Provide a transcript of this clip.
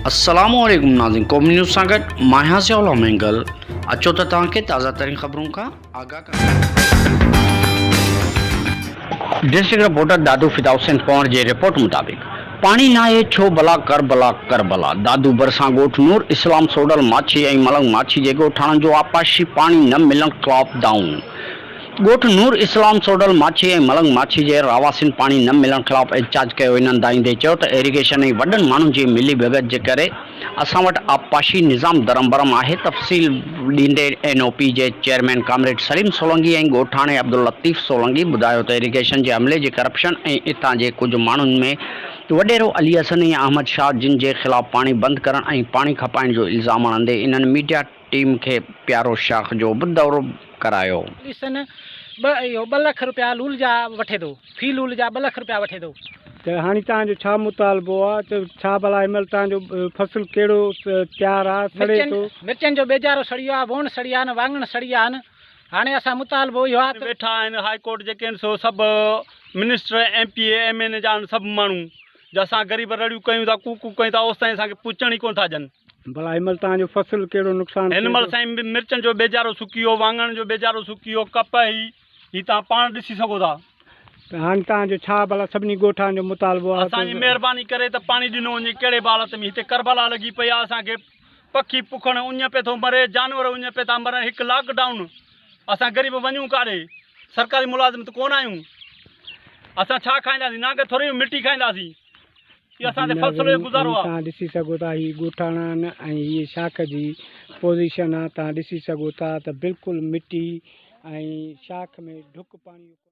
अस्सलामुअलैकुम नाज़रीन, कौम न्यूज़ सां गॾु मां आहियां ज़ियाउल मंगल। अचो त तव्हांखे ताज़ा तरीन ख़बरूं खां आगाह करियां। डिस्ट्रिक्ट रिपोर्टर दादू फिदा हुसैन पवण जी रिपोर्ट मुताबिक़ पाणी नाहे छो भला करबला करबला। दादू भरिसां ॻोठ नूर इस्लाम सोडल माछी ऐं मलंग माछी जे ॻोठाणनि जो आपाशी पाणी न मिलण ख़िलाफ़ डाउन। ॻोठ नूर इस्लाम सोडल माछी ऐं मलंग माछी जे रहावासिन पाणी न मिलण ख़िलाफ़ एहतजाज कयो। इन्हनि दाईंदे चयो त इरिगेशन ऐं वॾनि माण्हुनि जी मिली भगत जे करे असां वटि आपाशी निज़ाम दरमबरम आहे। तफ़सील ॾींदे NOP जे चेयरमैन कामरेड सलीम सोलंगी ऐं ॻोठाणे अब्दुल लतीफ़ सोलंगी ॿुधायो त इरिगेशन जे अमले जी करप्शन ऐं इतां जे कुझु माण्हुनि में वॾेरो अली हसन ऐं अहमद शाह जिन जे ख़िलाफ़ पाणी बंदि करण ऐं पाणी खपाइण जो इल्ज़ाम आणंदे इन्हनि मीडिया टीम खे प्यारो शाख जो बि दौरो करायो। 2 लख रुपया लूल जा वठे थो, फी लूल जा 2 लख रुपया वठे थो। त हाणे तव्हांजो छा मुतालबो आहे त छा भला हिन महिल तव्हांजो फसल कहिड़ो तयारु आहे? सड़े थो? मिर्चनि जो बेजारो सड़ी आहे, वोण सड़ी आहे, वाङण सड़ी आहिनि। हाणे असां मुतालबो इहो आहे वेठा आहिनि हाई कोर्ट जेके आहिनि सो सभु मिनिस्टर MP MN जा आहिनि सभु माण्हू जो असां ग़रीब रड़ियूं कयूं था, कूकू कयूं था, ओसि ताईं असांखे पुछण ई कोन था ॾियनि। भला हिन महिल तव्हांजो फसल कहिड़ो नुक़सानु? हिन महिल साईं मिर्चनि जो बेजारो सुकी वियो, वाङण जो बेजारो सुकी वियो, कप ही तव्हां पाण ॾिसी सघो था। त हाणे तव्हांजो छा भला सभिनी ॻोठाणनि जो मुतालबो आहे? असांजी महिरबानी करे त पाणी ॾिनो वञे कहिड़े बि हालत में। हिते करबला लॻी पई आहे, असांखे पखी पुखण उञ पे थो मरे, जानवर उञ पे था मरनि। हिकु लॉकडाउन, असां ग़रीब वञूं काॾे? सरकारी मुलाज़िम त कोन आहियूं। असां छा खाईंदासीं? नांग थोरी मिटी खाईंदासीं। इहो असांजे फ़सुल जो गुज़ारो आहे। तव्हां ॾिसी सघो था हीअ ॻोठाणा आहिनि ऐं हीअ शाख जी पोज़ीशन आहे। तव्हां ॾिसी सघो था त बिल्कुलु मिटी ऐं शाख में ढुक पाणी